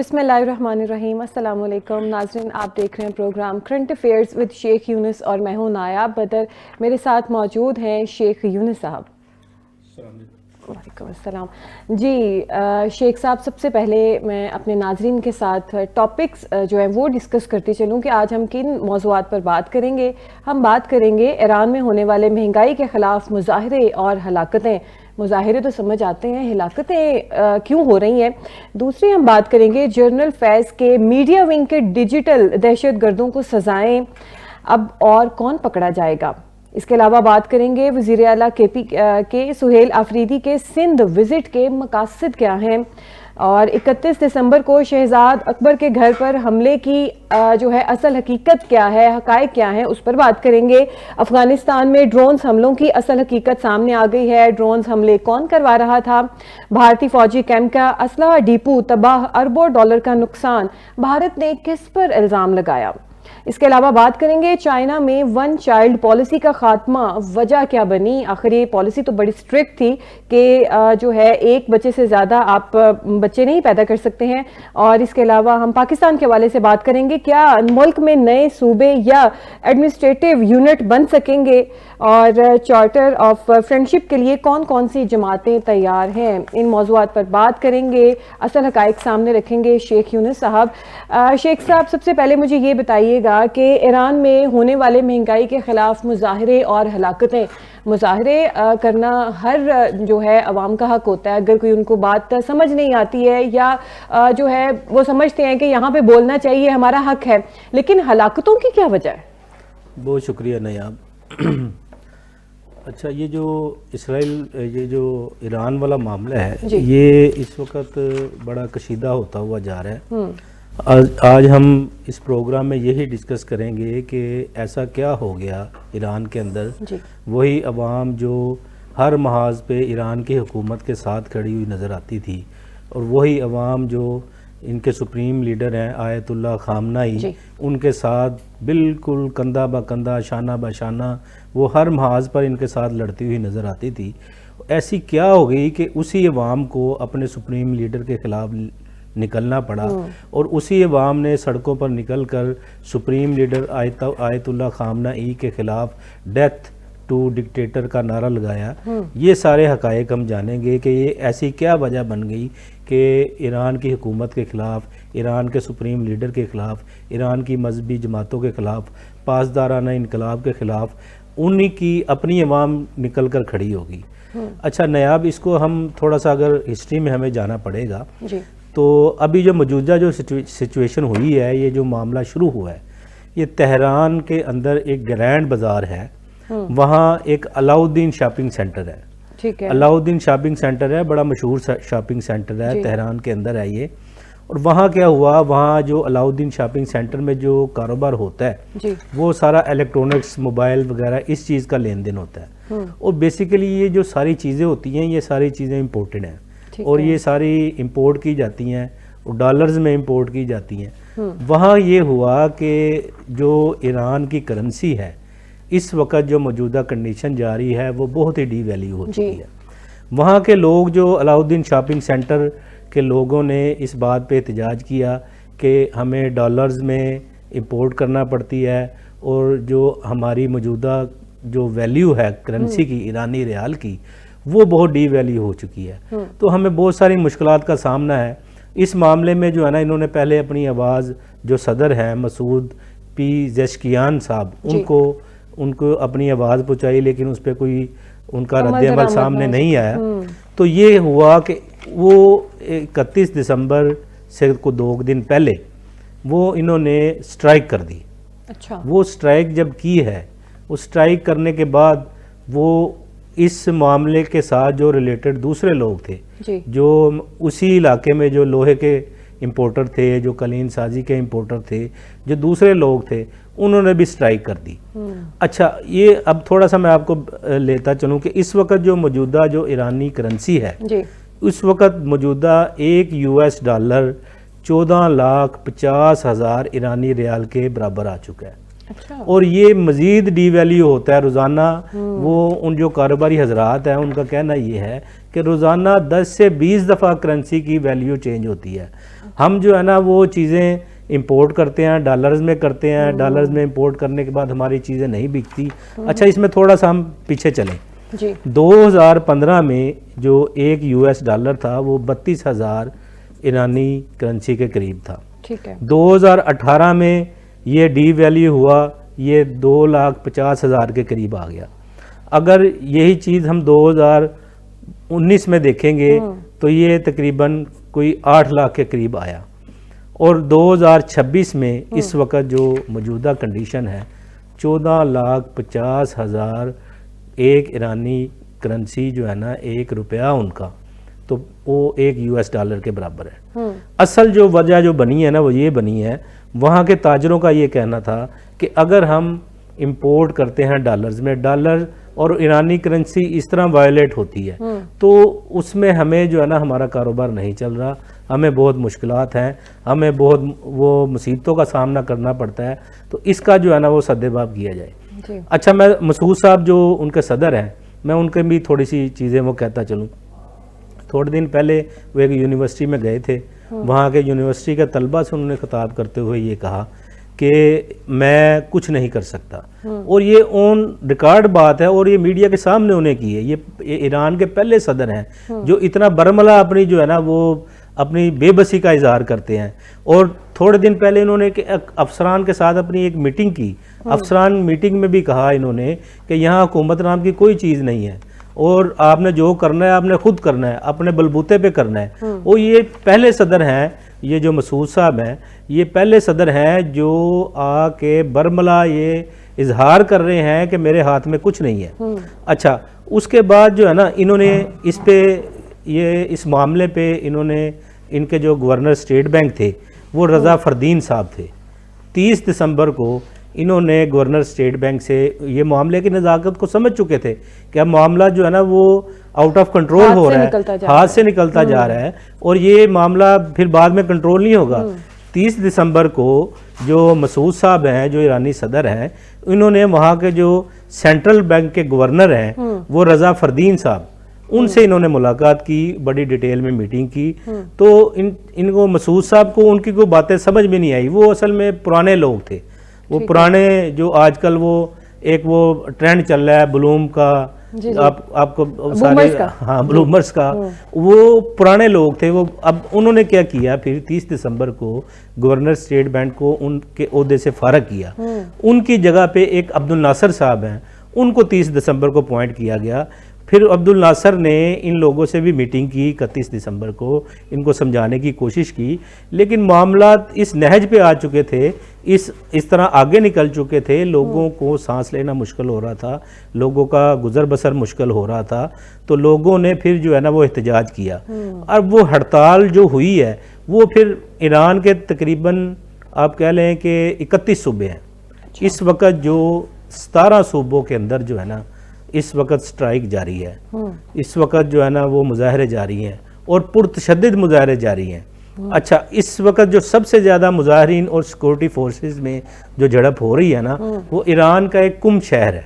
بسم اللہ الرحمن الرحیم۔ السلام علیکم ناظرین، آپ دیکھ رہے ہیں پروگرام کرنٹ افیئرز ود شیخ یونس اور میں ہوں نایاب بدر۔ میرے ساتھ موجود ہیں شیخ یونس صاحب۔ وعلیکم السلام جی شیخ صاحب، سب سے پہلے میں اپنے ناظرین کے ساتھ ٹاپکس جو ہیں وہ ڈسکس کرتی چلوں کہ آج ہم کن موضوعات پر بات کریں گے۔ ہم بات کریں گے ایران میں ہونے والے مہنگائی کے خلاف مظاہرے اور ہلاکتیں۔ مظاہرے تو سمجھ آتے ہیں، ہلاکتیں کیوں ہو رہی ہیں۔ دوسری ہم بات کریں گے جنرل فیض کے میڈیا ونگ کے ڈیجیٹل دہشت گردوں کو سزائیں اب اور کون پکڑا جائے گا۔ اس کے علاوہ بات کریں گے وزیر اعلیٰ کے سہیل آفریدی کے سندھ وزٹ کے مقاصد کیا ہیں، اور 31 دسمبر کو شہزاد اکبر کے گھر پر حملے کی جو ہے اصل حقیقت کیا ہے، حقائق کیا ہیں، اس پر بات کریں گے۔ افغانستان میں ڈرونز حملوں کی اصل حقیقت سامنے آ گئی ہے، ڈرونز حملے کون کروا رہا تھا، بھارتی فوجی کیمپ کا اسلحہ ڈیپو تباہ، اربوں ڈالر کا نقصان، بھارت نے کس پر الزام لگایا۔ اس کے علاوہ بات کریں گے چائنا میں ون چائلڈ پالیسی کا خاتمہ، وجہ کیا بنی۔ آخر یہ پالیسی تو بڑی سٹرکٹ تھی کہ جو ہے ایک بچے سے زیادہ آپ بچے نہیں پیدا کر سکتے ہیں۔ اور اس کے علاوہ ہم پاکستان کے حوالے سے بات کریں گے، کیا ملک میں نئے صوبے یا ایڈمنسٹریٹو یونٹ بن سکیں گے، اور چارٹر آف فرینڈشپ کے لیے کون کون سی جماعتیں تیار ہیں۔ ان موضوعات پر بات کریں گے، اصل حقائق سامنے رکھیں گے شیخ یونس صاحب۔ شیخ صاحب، سب سے پہلے مجھے یہ بتائیے گا کہ ایران میں ہونے والے مہنگائی کے خلاف مظاہرے اور ہلاکتیں، مظاہرے کرنا ہر جو ہے عوام کا حق ہوتا ہے، اگر کوئی ان کو بات سمجھ نہیں آتی ہے یا جو ہے وہ سمجھتے ہیں کہ یہاں پہ بولنا چاہیے، ہمارا حق ہے، لیکن ہلاکتوں کی کیا وجہ ہے؟ بہت شکریہ نیاب۔ اچھا، یہ جو یہ جو ایران والا معاملہ ہے یہ اس وقت بڑا کشیدہ ہوتا ہوا جا رہا ہے۔ آج ہم اس پروگرام میں یہی ڈسکس کریں گے کہ ایسا کیا ہو گیا ایران کے اندر، وہی عوام جو ہر محاذ پہ ایران کی حکومت کے ساتھ کھڑی ہوئی نظر آتی تھی، اور وہی عوام جو ان کے سپریم لیڈر ہیں آیت اللہ خامنائی، ان کے ساتھ بالکل کندھا با کندھا، شانہ با شانہ وہ ہر محاذ پر ان کے ساتھ لڑتی ہوئی نظر آتی تھی۔ ایسی کیا ہو گئی کہ اسی عوام کو اپنے سپریم لیڈر کے خلاف نکلنا پڑا، اور اسی عوام نے سڑکوں پر نکل کر سپریم لیڈر آیت اللہ خامنائی کے خلاف ڈیتھ ٹو ڈکٹیٹر کا نعرہ لگایا۔ یہ سارے حقائق ہم جانیں گے کہ یہ ایسی کیا وجہ بن گئی کہ ایران کی حکومت کے خلاف، ایران کے سپریم لیڈر کے خلاف، ایران کی مذہبی جماعتوں کے خلاف، پاسدارانہ انقلاب کے خلاف انہی کی اپنی عوام نکل کر کھڑی ہوگی۔ اچھا نیاب، اس کو ہم تھوڑا سا اگر ہسٹری میں ہمیں جانا پڑے گا تو ابھی جو موجودہ جو سچویشن ہوئی ہے، یہ جو معاملہ شروع ہوا ہے، یہ تہران کے اندر ایک گرینڈ بازار ہے، وہاں ایک علاؤدین شاپنگ سینٹر ہے۔ علاؤدین شاپنگ سینٹر ہے، بڑا مشہور شاپنگ سینٹر ہے، تہران کے اندر ہے یہ۔ اور وہاں کیا ہوا، وہاں جو علاؤدین شاپنگ سینٹر میں جو کاروبار ہوتا ہے وہ سارا الیکٹرونکس، موبائل وغیرہ اس چیز کا لین دین ہوتا ہے، اور بیسیکلی یہ جو ساری چیزیں ہوتی ہیں یہ ساری چیزیں امپورٹڈ ہیں، اور یہ ساری امپورٹ کی جاتی ہیں اور ڈالرز میں امپورٹ کی جاتی ہیں۔ وہاں یہ ہوا کہ جو ایران کی کرنسی ہے اس وقت جو موجودہ کنڈیشن جاری ہے وہ بہت ہی ڈی ویلیو ہو چکی ہے۔ وہاں کے لوگ، جو علاؤدین شاپنگ سینٹر کے لوگوں نے اس بات پہ احتجاج کیا کہ ہمیں ڈالرز میں امپورٹ کرنا پڑتی ہے، اور جو ہماری موجودہ جو ویلیو ہے کرنسی کی، ایرانی ریال کی، وہ بہت ڈی ویلیو ہو چکی ہے۔ تو ہمیں بہت ساری مشکلات کا سامنا ہے اس معاملے میں۔ جو ہے نا، انہوں نے پہلے اپنی آواز، جو صدر ہیں مسعود پیزشکیان صاحب، ان کو اپنی آواز پہنچائی، لیکن اس پہ کوئی ان کا رد عمل سامنے نہیں آیا۔ تو یہ ہوا کہ وہ 31 دسمبر سے کو 2 دن پہلے وہ انہوں نے سٹرائک کر دی۔ وہ سٹرائک جب کی ہے، وہ سٹرائک کرنے کے بعد وہ اس معاملے کے ساتھ جو ریلیٹڈ دوسرے لوگ تھے، جو اسی علاقے میں جو لوہے کے امپورٹر تھے، جو قالین سازی کے امپورٹر تھے، جو دوسرے لوگ تھے، انہوں نے بھی سٹرائک کر دی۔ اچھا، یہ اب تھوڑا سا میں آپ کو لیتا چلوں کہ اس وقت جو موجودہ جو ایرانی کرنسی ہے، اس وقت موجودہ ایک US ڈالر 14,50,000 ایرانی ریال کے برابر آ چکا ہے۔ اور یہ مزید ڈی ویلیو ہوتا ہے روزانہ. وہ ان جو کاروباری حضرات ہیں ان کا کہنا یہ ہے کہ روزانہ 10 سے 20 دفعہ کرنسی کی ویلیو چینج ہوتی ہے. ہم جو ہے نا وہ چیزیں امپورٹ کرتے ہیں ڈالرز میں کرتے ہیں, ڈالرز میں امپورٹ کرنے کے بعد ہماری چیزیں نہیں بکتی. اچھا اس میں تھوڑا سا ہم پیچھے چلیں. 2015 میں جو ایک US ڈالر تھا وہ 32,000 ایرانی کرنسی کے قریب تھا. 2018 میں یہ ڈی ویلیو ہوا, یہ 2,50,000 کے قریب آ گیا. اگر یہی چیز ہم 2019 میں دیکھیں گے تو یہ تقریباً کوئی 8 لاکھ کے قریب آیا. اور 2026 میں اس وقت جو موجودہ کنڈیشن ہے 14,50,000 ایک ایرانی کرنسی جو ہے نا, 1 روپیہ ان کا, تو وہ ایک US ڈالر کے برابر ہے. اصل جو وجہ جو بنی ہے نا وہ یہ بنی ہے, وہاں کے تاجروں کا یہ کہنا تھا کہ اگر ہم امپورٹ کرتے ہیں ڈالرز میں, ڈالر اور ایرانی کرنسی اس طرح وائلیٹ ہوتی ہے تو اس میں ہمیں جو ہے نا ہمارا کاروبار نہیں چل رہا, ہمیں بہت مشکلات ہیں, ہمیں بہت وہ مصیبتوں کا سامنا کرنا پڑتا ہے. تو اس کا جو ہے نا وہ سدباب کیا جائے. اچھا میں مسعود صاحب جو ان کے صدر ہیں, میں ان کے بھی تھوڑی سی چیزیں وہ کہتا چلوں. تھوڑے دن پہلے وہ ایک یونیورسٹی میں گئے تھے, وہاں کے یونیورسٹی کے طلبہ سے انہوں نے خطاب کرتے ہوئے یہ کہا کہ میں کچھ نہیں کر سکتا. اور یہ اون ریکارڈ بات ہے اور یہ میڈیا کے سامنے انہیں کی ہے. یہ ایران کے پہلے صدر ہیں جو اتنا برملا اپنی جو ہے نا وہ اپنی بے بسی کا اظہار کرتے ہیں. اور تھوڑے دن پہلے انہوں نے افسران کے ساتھ اپنی ایک میٹنگ کی. افسران میٹنگ میں بھی کہا انہوں نے کہ یہاں حکومت نام کی کوئی چیز نہیں ہے اور آپ نے جو کرنا ہے آپ نے خود کرنا ہے, اپنے بلبوتے پہ کرنا ہے. وہ یہ پہلے صدر ہیں, یہ جو مسعود صاحب ہیں یہ پہلے صدر ہیں جو آ کے برملا یہ اظہار کر رہے ہیں کہ میرے ہاتھ میں کچھ نہیں ہے. اچھا اس کے بعد جو ہے نا انہوں نے اس پہ یہ اس معاملے پہ انہوں نے ان کے جو گورنر اسٹیٹ بینک تھے وہ رضا فردین صاحب تھے. 30 دسمبر کو انہوں نے گورنر اسٹیٹ بینک سے یہ معاملے کی نزاکت کو سمجھ چکے تھے کہ اب معاملہ جو ہے نا وہ آؤٹ آف کنٹرول ہو رہا ہے, ہاتھ سے نکلتا جا رہا ہے اور یہ معاملہ پھر بعد میں کنٹرول نہیں ہوگا. 30 دسمبر کو جو مسعود صاحب ہیں جو ایرانی صدر ہیں, انہوں نے وہاں کے جو سینٹرل بینک کے گورنر ہیں وہ رضا فردین صاحب, ان سے انہوں نے ملاقات کی, بڑی ڈیٹیل میں میٹنگ کی. تو ان کو مسعود صاحب کو ان کی کوئی باتیں سمجھ میں نہیں آئی. وہ اصل میں پرانے لوگ تھے, وہ پرانے جو آج کل وہ ایک وہ ٹرینڈ چل رہا ہے بلوم کا, آپ کو ہاں بلومرز کا, وہ پرانے لوگ تھے. وہ اب انہوں نے کیا کیا پھر 30 دسمبر کو گورنر اسٹیٹ بینک کو ان کے عہدے سے فارغ کیا. ان کی جگہ پہ ایک عبد الناصر صاحب ہیں, ان کو 30 دسمبر کو اپوائنٹ کیا گیا. پھر عبد الناصر نے ان لوگوں سے بھی میٹنگ کی 31 دسمبر کو, ان کو سمجھانے کی کوشش کی, لیکن معاملات اس نہج پہ آ چکے تھے, اس طرح آگے نکل چکے تھے, لوگوں کو سانس لینا مشکل ہو رہا تھا, لوگوں کا گزر بسر مشکل ہو رہا تھا. تو لوگوں نے پھر جو ہے نا وہ احتجاج کیا. اب وہ ہڑتال جو ہوئی ہے وہ پھر ایران کے تقریباً آپ کہہ لیں کہ 31 صوبے ہیں. اس وقت جو 17 صوبوں کے اندر جو ہے نا اس وقت سٹرائک جاری ہے, اس وقت جو ہے نا وہ مظاہرے جاری ہیں اور پرتشدد مظاہرے جاری ہیں. اچھا اس وقت جو سب سے زیادہ مظاہرین اور سیکورٹی فورسز میں جو جھڑپ ہو رہی ہے نا وہ ایران کا ایک کم شہر ہے,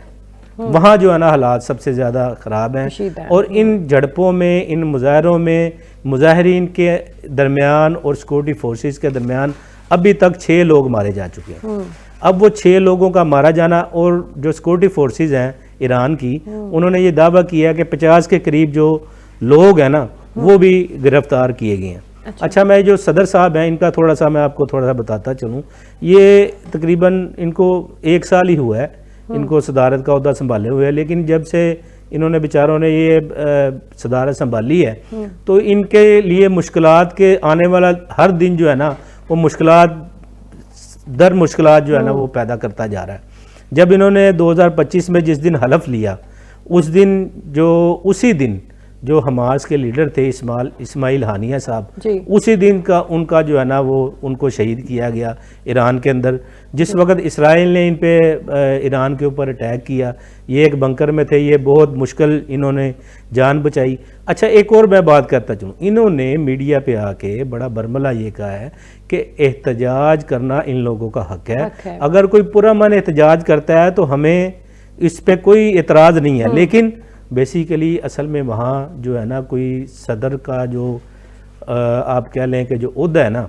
وہاں جو ہے نا حالات سب سے زیادہ خراب ہیں. اور ان جھڑپوں میں, ان مظاہروں میں مظاہرین کے درمیان اور سیکورٹی فورسز کے درمیان ابھی تک 6 لوگ مارے جا چکے ہیں. اب وہ 6 لوگوں کا مارا جانا, اور جو سیکورٹی فورسز ہیں ایران کی, انہوں نے یہ دعویٰ کیا کہ 50 کے قریب جو لوگ ہیں نا وہ بھی گرفتار کیے گئے ہیں. اچھا میں جو صدر صاحب ہیں ان کا تھوڑا سا میں آپ کو تھوڑا سا بتاتا چلوں. یہ تقریباً ان کو 1 سال ہی ہوا ہے ان کو صدارت کا عہدہ سنبھالے ہوئے, لیکن جب سے انہوں نے بیچاروں نے یہ صدارت سنبھالی ہے تو ان کے لیے مشکلات کے آنے والا ہر دن جو ہے نا وہ مشکلات در مشکلات جو ہے نا وہ پیدا کرتا جا رہا ہے. جب انہوں نے 2025 میں جس دن حلف لیا اس دن اسی دن جو حماس کے لیڈر تھے اسماعیل ہانیہ صاحب، جی اسی دن کا ان کا جو ہے نا وہ ان کو شہید کیا گیا ایران کے اندر. جس وقت اسرائیل نے ان پہ ایران کے اوپر اٹیک کیا، یہ ایک بنکر میں تھے، یہ بہت مشکل انہوں نے جان بچائی. اچھا ایک اور میں بات کرتا چلوں، انہوں نے میڈیا پہ آ کے بڑا برملا یہ کہا ہے کہ احتجاج کرنا ان لوگوں کا حق ہے، اگر کوئی پرامن احتجاج کرتا ہے تو ہمیں اس پہ کوئی اعتراض نہیں ہے. لیکن بیسیکلی اصل میں وہاں جو ہے نا کوئی صدر کا جو آپ کہہ لیں کہ جو عہدہ ہے نا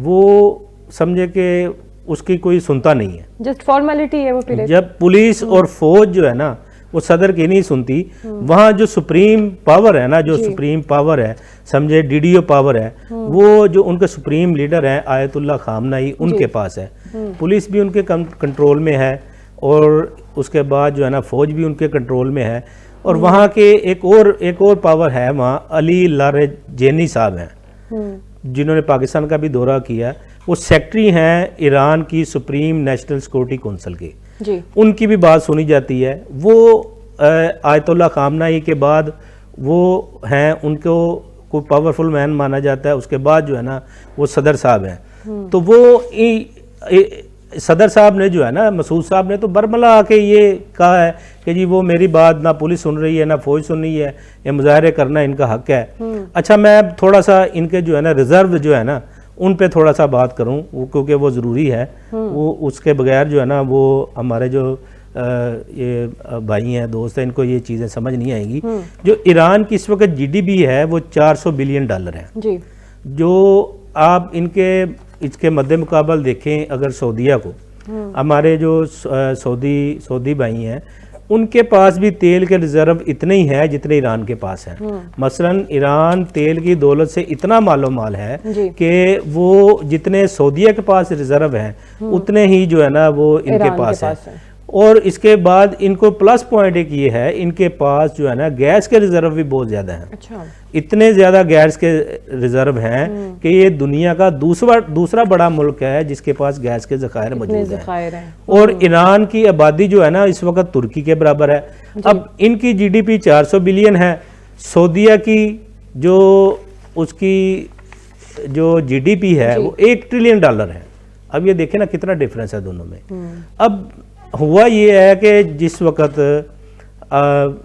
وہ سمجھے کہ اس کی کوئی سنتا نہیں ہے، جسٹ فارمیلٹی ہے وہ. پھر جب پولیس اور فوج جو ہے نا وہ صدر کی نہیں سنتی، وہاں جو سپریم پاور ہے نا، جو سپریم پاور ہے سمجھے DDO پاور ہے، وہ جو ان کے سپریم لیڈر ہیں آیت اللہ خامنائی، ان کے پاس ہے. پولیس بھی ان کے کنٹرول میں ہے اور اس کے بعد جو ہے نا فوج بھی ان کے کنٹرول میں ہے. اور وہاں کے ایک اور پاور ہے وہاں، علی لاریجانی صاحب ہیں جنہوں نے پاکستان کا بھی دورہ کیا، وہ سیکٹری ہیں ایران کی سپریم نیشنل سیکورٹی کونسل کے. جی ان کی بھی بات سنی جاتی ہے. وہ آیت اللہ خامنائی کے بعد وہ ہیں، ان کو کوئی پاورفل مین مانا جاتا ہے. اس کے بعد جو ہے نا وہ صدر صاحب ہیں. تو وہ صدر صاحب نے جو ہے نا مسعود صاحب نے تو برملا آ کے یہ کہا ہے کہ جی وہ میری بات نہ پولیس سن رہی ہے نہ فوج سن رہی ہے، یہ مظاہرے کرنا ان کا حق ہے. اچھا میں تھوڑا سا ان کے جو ہے نا ریزرو جو ہے نا ان پہ تھوڑا سا بات کروں کیونکہ وہ ضروری ہے. وہ اس کے بغیر جو ہے نا وہ ہمارے جو یہ بھائی ہیں دوست ہیں ان کو یہ چیزیں سمجھ نہیں آئیں گی. جو ایران کی اس وقت GDP ہے وہ $400 بلین ہے. جی جو آپ اس کے مد مقابل دیکھیں اگر سعودیہ کو، ہمارے جو سعودی بھائی ہیں ان کے پاس بھی تیل کے ریزرو اتنے ہی ہے جتنے ایران کے پاس ہیں. مثلا ایران تیل کی دولت سے اتنا مال و مال ہے کہ وہ جتنے سعودیہ کے پاس ریزرو ہیں اتنے ہی جو ہے نا وہ ان کے پاس ہے. اور اس کے بعد ان کو پلس پوائنٹ ایک یہ ہے، ان کے پاس جو ہے نا گیس کے ریزرو بھی بہت زیادہ ہیں. اچھا اتنے زیادہ گیس کے ریزرو ہیں کہ یہ دنیا کا دوسرا بڑا ملک ہے جس کے پاس گیس کے ذخائر موجود ہیں. اور ایران کی آبادی جو ہے نا اس وقت ترکی کے برابر ہے. اب ان کی GDP 400 بلین ہے، سعودیہ کی جو اس کی جو GDP ہے وہ $1 ٹریلین ہے. اب یہ دیکھیں نا کتنا ڈیفرنس ہے دونوں میں. اب ہوا یہ ہے کہ جس وقت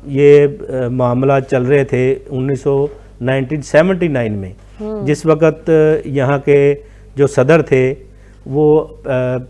یہ معاملات چل رہے تھے 1979 میں، جس وقت یہاں کے جو صدر تھے وہ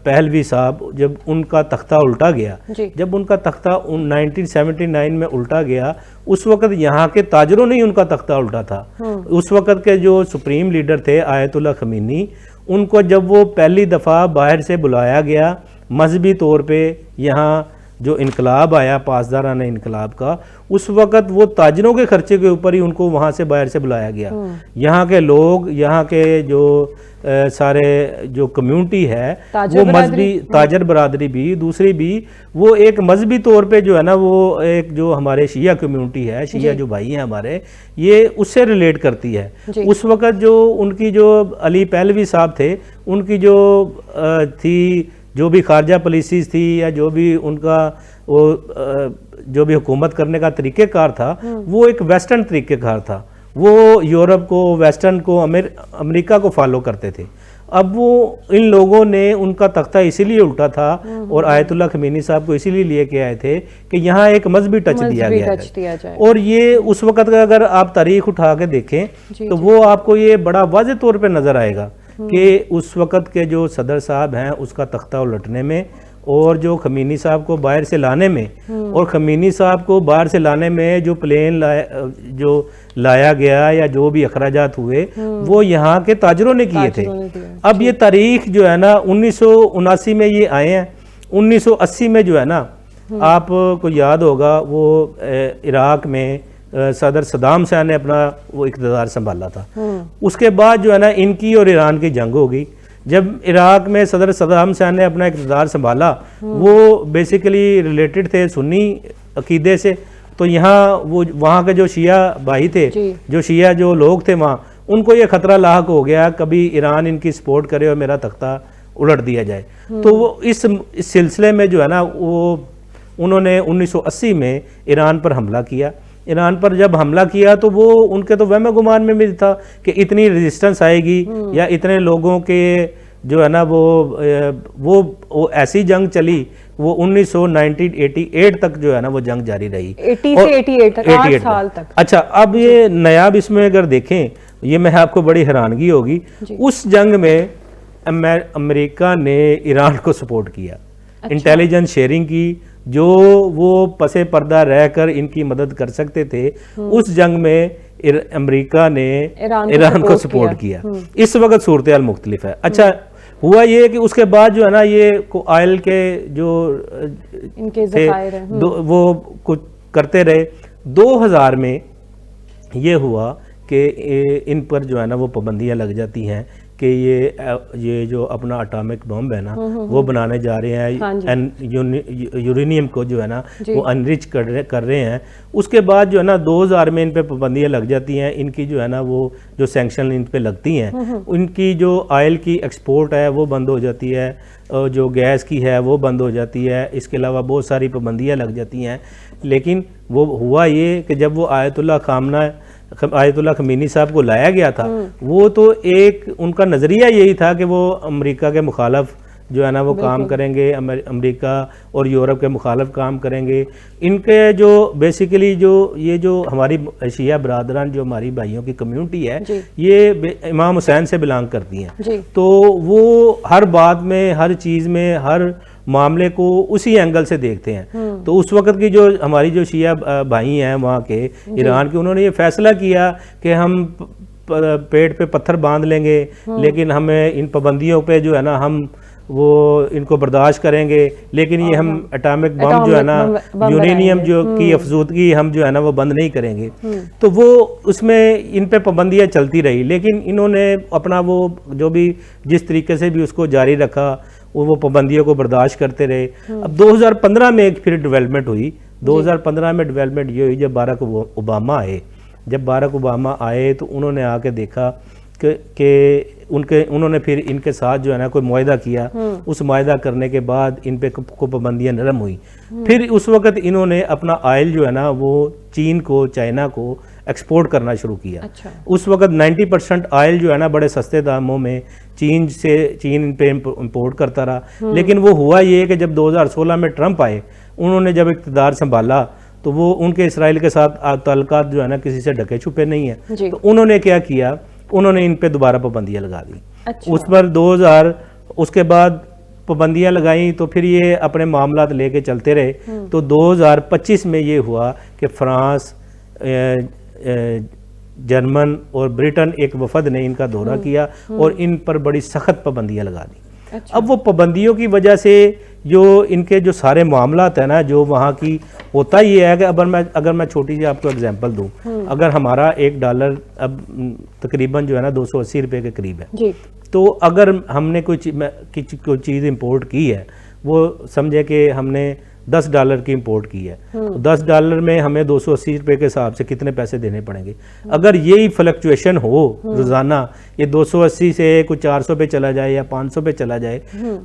پہلوی صاحب، جب ان کا تختہ الٹا گیا، جب ان کا تختہ 1979 میں الٹا گیا اس وقت یہاں کے تاجروں نے ان کا تختہ الٹا تھا. اس وقت کے جو سپریم لیڈر تھے آیت اللہ خمینی، ان کو جب وہ پہلی دفعہ باہر سے بلایا گیا مذہبی طور پہ، یہاں جو انقلاب آیا پاسدارانہ انقلاب کا، اس وقت وہ تاجروں کے خرچے کے اوپر ہی ان کو وہاں سے باہر سے بلایا گیا. یہاں کے لوگ، یہاں کے جو سارے جو کمیونٹی ہے وہ مذہبی تاجر برادری بھی، دوسری بھی وہ ایک مذہبی طور پہ جو ہے نا وہ ایک جو ہمارے شیعہ کمیونٹی ہے، شیعہ جو بھائی ہیں ہمارے، یہ اس سے ریلیٹ کرتی ہے. اس وقت جو ان کی جو علی پہلوی صاحب تھے، ان کی جو تھی جو بھی خارجہ پالیسیز تھی یا جو بھی ان کا وہ جو بھی حکومت کرنے کا طریقہ کار تھا وہ ایک ویسٹرن طریقہ کار تھا. وہ یورپ کو، ویسٹرن کو، امریکہ کو فالو کرتے تھے. اب وہ ان لوگوں نے ان کا تختہ اسی لیے الٹا تھا اور آیت اللہ خمینی صاحب کو اسی لیے لے کے آئے تھے کہ یہاں ایک مذہبی ٹچ دیا گیا ہے. اور یہ اس وقت کا اگر آپ تاریخ اٹھا کے دیکھیں تو وہ آپ کو یہ بڑا واضح طور پہ نظر آئے گا کہ اس وقت کے جو صدر صاحب ہیں اس کا تختہ الٹنے میں اور جو خمینی صاحب کو باہر سے لانے میں، اور خمینی صاحب کو باہر سے لانے میں جو پلین جو لایا گیا یا جو بھی اخراجات ہوئے وہ یہاں کے تاجروں نے کیے تھے. اب یہ تاریخ جو ہے نا 1979 میں یہ آئے ہیں. 1980 میں جو ہے نا آپ کو یاد ہوگا وہ عراق میں صدر صدام حسین نے اپنا وہ اقتدار سنبھالا تھا. اس کے بعد جو ہے نا ان کی اور ایران کی جنگ ہو گئی. جب عراق میں صدر صدام حسین نے اپنا اقتدار سنبھالا وہ بیسیکلی ریلیٹڈ تھے سنی عقیدے سے، تو یہاں وہ وہاں کے جو شیعہ بھائی تھے، جو شیعہ جو لوگ تھے وہاں، ان کو یہ خطرہ لاحق ہو گیا کبھی ایران ان کی سپورٹ کرے اور میرا تختہ الٹ دیا جائے. تو وہ اس سلسلے میں جو ہے نا وہ انہوں نے 1980 میں ایران پر حملہ کیا. ایران پر جب حملہ کیا تو وہ ان کے تو وہم گمان میں بھی تھا کہ اتنی ریزسٹنس آئے گی یا اتنے لوگوں کے جو ہے نا وہ ایسی جنگ چلی، وہ 1988 تک جو ہے نا وہ جنگ جاری رہی، 80 سے 88 تک، 8 سال تک۔ اچھا اب یہ نیاب اس میں اگر دیکھیں، یہ میں آپ کو بڑی حیرانگی ہوگی، اس جنگ میں امریکہ نے ایران کو سپورٹ کیا، انٹیلیجنس شیئرنگ کی، جو وہ پس پردہ رہ کر ان کی مدد کر سکتے تھے، اس جنگ میں امریکہ نے ایران کو سپورٹ کیا۔ اس وقت صورتحال مختلف ہے۔ اچھا ہوا یہ کہ اس کے بعد جو ہے نا یہ آئل کے جو ان کے ذخائر ہیں وہ کچھ کرتے رہے۔ 2000 میں یہ ہوا کہ ان پر جو ہے نا وہ پابندیاں لگ جاتی ہیں کہ یہ جو اپنا اٹامک بم ہے نا وہ بنانے جا رہے ہیں، یورینیم کو جو ہے نا وہ انرچ کر رہے ہیں۔ اس کے بعد جو ہے نا 2000 میں ان پہ پابندیاں لگ جاتی ہیں، ان کی جو ہے نا وہ جو سینکشن ان پہ لگتی ہیں، ان کی جو آئل کی ایکسپورٹ ہے وہ بند ہو جاتی ہے، جو گیس کی ہے وہ بند ہو جاتی ہے، اس کے علاوہ بہت ساری پابندیاں لگ جاتی ہیں۔ لیکن وہ ہوا یہ کہ جب وہ آیت اللہ خمینی صاحب کو لایا گیا تھا، وہ تو ایک ان کا نظریہ یہی تھا کہ وہ امریکہ کے مخالف جو ہے نا وہ کام کریں گے، امریکہ اور یورپ کے مخالف کام کریں گے۔ ان کے جو بیسیکلی جو ہماری شیعہ برادران، جو ہماری بھائیوں کی کمیونٹی ہے، یہ امام حسین سے بلانگ کرتی ہیں، تو وہ ہر بات میں، ہر چیز میں، ہر معاملے کو اسی اینگل سے دیکھتے ہیں۔ تو اس وقت کی جو ہماری جو شیعہ بھائی ہیں وہاں کے ایران کے، انہوں نے یہ فیصلہ کیا کہ ہم پیٹ پہ پتھر باندھ لیں گے، لیکن ہمیں ان پابندیوں پہ جو ہے نا ہم وہ ان کو برداشت کریں گے، لیکن یہ ہم اٹامک بم جو ہے نا یورینیم جو کی افزودگی ہم جو ہے نا وہ بند نہیں کریں گے۔ تو وہ اس میں ان پہ پابندیاں چلتی رہی، لیکن انہوں نے اپنا وہ جو بھی جس طریقے سے بھی اس کو جاری رکھا، وہ پابندیوں کو برداشت کرتے رہے۔ اب 2015 میں ایک پھر ڈیولپمنٹ ہوئی۔ 2015 میں ڈیولپمنٹ یہ ہوئی جب باراک اوباما آئے۔ جب باراک اوباما آئے تو انہوں نے آ کے دیکھا کہ انہوں نے پھر ان کے ساتھ جو ہے نا کوئی معاہدہ کیا۔ اس معاہدہ کرنے کے بعد ان پہ کو پابندیاں نرم ہوئی۔ پھر اس وقت انہوں نے اپنا آئل جو ہے نا وہ چین کو، چائنا کو ایکسپورٹ کرنا شروع کیا۔ اس وقت 90% آئل جو ہے نا بڑے سستے داموں میں چین ان پہ امپورٹ کرتا رہا۔ لیکن وہ ہوا یہ کہ جب 2016 میں ٹرمپ آئے، انہوں نے جب اقتدار سنبھالا تو وہ ان کے اسرائیل کے ساتھ تعلقات جو ہے نا کسی سے ڈھکے چھپے نہیں ہیں، تو انہوں نے کیا کیا، انہوں نے ان پہ دوبارہ پابندیاں لگا دی۔ اس پر 2000 اس کے بعد پابندیاں لگائیں تو پھر یہ اپنے معاملات لے کے چلتے رہے۔ تو 2025 میں یہ ہوا کہ فرانس، جرمن اور برٹن ایک وفد نے ان کا دورہ کیا اور ان پر بڑی سخت پابندیاں لگا دی۔ اب وہ پابندیوں کی وجہ سے جو ان کے جو سارے معاملات ہیں نا، جو وہاں کی ہوتا یہ ہے کہ اگر میں چھوٹی سی آپ کو اگزامپل دوں، اگر ہمارا $1 اب تقریباً جو ہے نا 280 روپے کے قریب ہے، تو اگر ہم نے کوئی چیز امپورٹ کی ہے، وہ سمجھے کہ ہم نے $10 کی امپورٹ کی ہے، $10 میں ہمیں 280 روپے کے حساب سے کتنے پیسے دینے پڑیں گے؟ اگر یہی فلکچویشن ہو روزانہ، یہ 280 سے کچھ 400 پہ چلا جائے یا 500 پہ چلا جائے،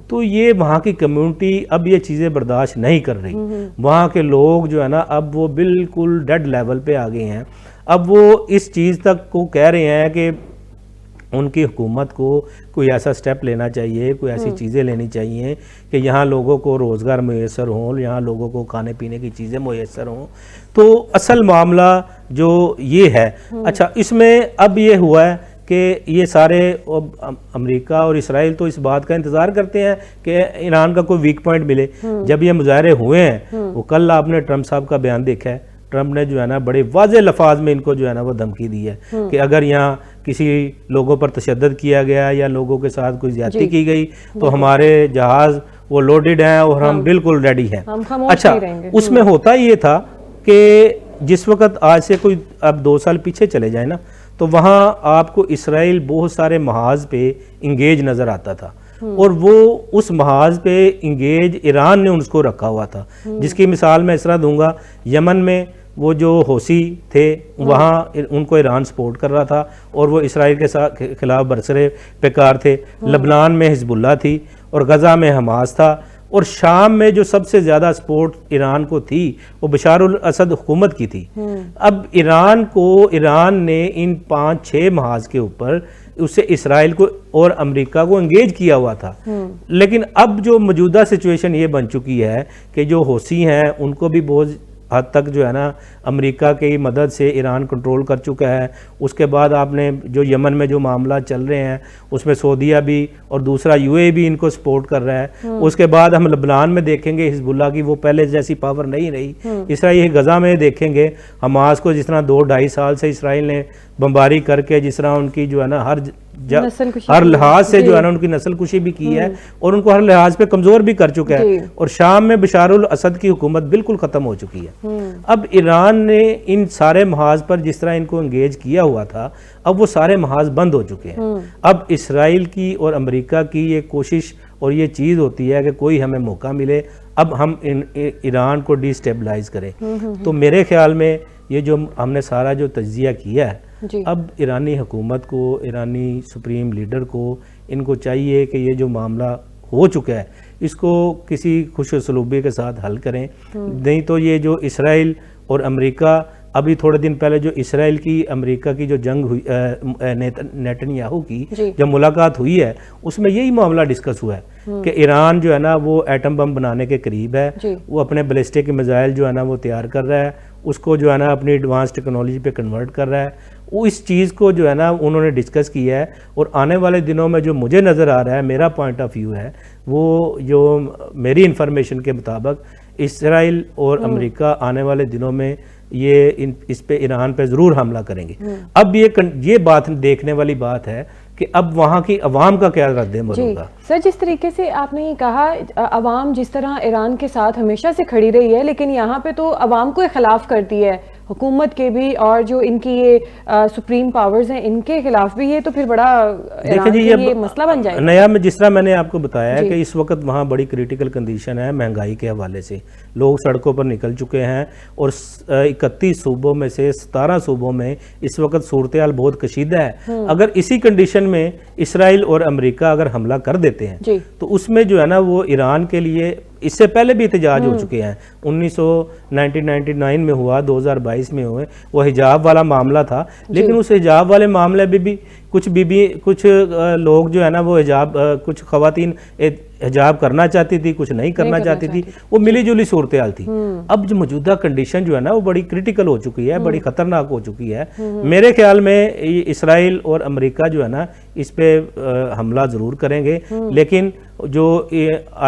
تو یہ وہاں کی کمیونٹی اب یہ چیزیں برداشت نہیں کر رہی۔ وہاں کے لوگ جو ہے نا اب وہ بالکل ڈیڈ لیول پہ آ گئے ہیں۔ اب وہ اس چیز تک کو کہہ رہے ہیں کہ ان کی حکومت کو کوئی ایسا سٹیپ لینا چاہیے، کوئی ایسی چیزیں لینی چاہیے کہ یہاں لوگوں کو روزگار میسر ہوں، یہاں لوگوں کو کھانے پینے کی چیزیں میسر ہوں۔ تو اصل معاملہ جو یہ ہے، اچھا اس میں اب یہ ہوا ہے کہ یہ سارے امریکہ اور اسرائیل تو اس بات کا انتظار کرتے ہیں کہ ایران کا کوئی ویک پوائنٹ ملے۔ جب یہ مظاہرے ہوئے ہیں، وہ کل آپ نے ٹرمپ صاحب کا بیان دیکھا ہے، ٹرمپ نے جو ہے نا بڑے واضح لفاظ میں ان کو جو ہے نا وہ دھمکی دی ہے کہ اگر یہاں کسی لوگوں پر تشدد کیا گیا یا لوگوں کے ساتھ کوئی زیادتی کی گئی تو ہمارے جہاز وہ لوڈڈ ہیں اور ہم بالکل ریڈی ہیں۔ اچھا اس میں ہوتا یہ تھا کہ جس وقت آج سے کوئی اب 2 سال پیچھے چلے جائیں نا، تو وہاں آپ کو اسرائیل بہت سارے محاذ پہ انگیج نظر آتا تھا، اور وہ اس محاذ پہ انگیج ایران نے اس کو رکھا ہوا تھا۔ جس کی مثال میں اس طرح دوں گا، یمن میں وہ جو حوثی تھے وہاں ان کو ایران سپورٹ کر رہا تھا اور وہ اسرائیل کے خلاف برسر پیکار تھے۔ لبنان میں حزب اللہ تھی اور غزہ میں حماس تھا، اور شام میں جو سب سے زیادہ سپورٹ ایران کو تھی وہ بشار الاسد حکومت کی تھی. اب ایران نے ان 5-6 محاذ کے اوپر اسے اسرائیل کو اور امریکہ کو انگیج کیا ہوا تھا. لیکن اب جو موجودہ سچویشن یہ بن چکی ہے کہ جو حوثی ہیں ان کو بھی بہت حد تک جو ہے نا امریکہ کی مدد سے ایران کنٹرول کر چکا ہے. اس کے بعد آپ نے جو یمن میں جو معاملات چل رہے ہیں اس میں سعودیہ بھی اور دوسرا UAE بھی ان کو سپورٹ کر رہا ہے. اس کے بعد ہم لبنان میں دیکھیں گے حزب اللہ کی وہ پہلے جیسی پاور نہیں رہی. اس طرح یہ غزہ میں دیکھیں گے حماس کو جس طرح 2-2.5 سال سے اسرائیل نے بمباری کر کے جس طرح ان کی جو ہے نا ہر لحاظ سے جو ہے نا ان کی نسل کشی بھی کی ہے اور ان کو ہر لحاظ پہ کمزور بھی کر چکا ہے. اور شام میں بشار الاسد کی حکومت بالکل ختم ہو چکی ہے. اب ایران نے ان سارے محاذ پر جس طرح ان کو انگیج کیا ہوا تھا اب وہ سارے محاذ بند ہو چکے ہیں. اب اسرائیل کی اور امریکہ کی یہ کوشش اور یہ چیز ہوتی ہے کہ کوئی ہمیں موقع ملے اب ہم ایران کو ڈی سٹیبلائز کریں. تو میرے خیال میں یہ جو ہم نے سارا جو تجزیہ کیا ہے اب ایرانی حکومت کو ایرانی سپریم لیڈر کو ان کو چاہیے کہ یہ جو معاملہ ہو چکا ہے اس کو کسی خوش اسلوبی کے ساتھ حل کریں. نہیں تو یہ جو اسرائیل اور امریکہ ابھی تھوڑے دن پہلے جو اسرائیل کی امریکہ کی جو جنگ ہوئی نیتنیاہو کی جب ملاقات ہوئی ہے اس میں یہی معاملہ ڈسکس ہوا ہے کہ ایران جو ہے نا وہ ایٹم بم بنانے کے قریب ہے. وہ اپنے بیلسٹک میزائل جو ہے نا وہ تیار کر رہا ہے اس کو جو ہے نا اپنی ایڈوانس ٹیکنالوجی پہ کنورٹ کر رہا ہے. وہ اس چیز کو جو ہے نا انہوں نے ڈسکس کیا ہے اور آنے والے دنوں میں جو مجھے نظر آ رہا ہے میرا پوائنٹ آف ویو ہے وہ جو میری انفارمیشن کے مطابق اسرائیل اور امریکہ آنے والے دنوں میں یہ اس پہ ایران پہ ضرور حملہ کریں گے. اب یہ بات دیکھنے والی بات ہے کہ اب وہاں کی عوام کا کیا رد عمل ہوگا. سر جس طریقے سے آپ نے یہ کہا عوام جس طرح ایران کے ساتھ ہمیشہ سے کھڑی رہی ہے لیکن یہاں پہ تو عوام کو خلاف کرتی ہے حکومت کے بھی اور جو ان کی یہ سپریم پاورز ہیں ان کے خلاف بھی. یہ تو پھر بڑا ایران کے لیے مسئلہ بن جائے گا. نیا میں جس طرح میں نے آپ کو بتایا ہے کہ اس وقت وہاں بڑی کریٹیکل کنڈیشن ہے مہنگائی کے حوالے سے. لوگ سڑکوں پر نکل چکے ہیں اور 31 صوبوں میں سے 17 صوبوں میں اس وقت صورتحال بہت کشیدہ ہے. اگر اسی کنڈیشن میں اسرائیل اور امریکہ اگر حملہ کر دیتے ہیں تو اس میں جو ہے نا وہ ایران کے لیے اس سے پہلے بھی احتجاج ہو چکے ہیں. 1999 میں ہوا 2022 میں ہوئے وہ حجاب والا معاملہ تھا لیکن اس حجاب والے معاملے میں بھی کچھ لوگ جو ہے نا وہ حجاب کچھ خواتین حجاب کرنا چاہتی تھی کچھ نہیں کرنا چاہتی تھی. وہ ملی جلی صورتحال تھی. اب جو موجودہ کنڈیشن جو ہے نا وہ بڑی کریٹیکل ہو چکی ہے بڑی خطرناک ہو چکی ہے. میرے خیال میں اسرائیل اور امریکہ جو ہے نا اس پہ حملہ ضرور کریں گے لیکن جو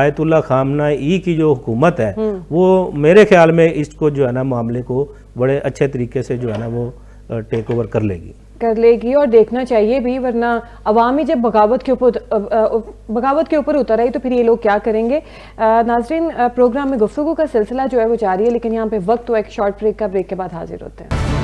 آیت اللہ خامنہ ای کی جو حکومت ہے وہ میرے خیال میں اس کو جو ہے نا معاملے کو بڑے اچھے طریقے سے جو ہے نا وہ ٹیک اوور کر لے گی اور دیکھنا چاہیے بھی ورنہ عوامی جب بغاوت کے اوپر اتر آئی تو پھر یہ لوگ کیا کریں گے. ناظرین پروگرام میں گفتگو کا سلسلہ جو ہے وہ جاری ہے لیکن یہاں پہ وقت تو ایک شارٹ بریک کا. بریک کے بعد حاضر ہوتے ہیں.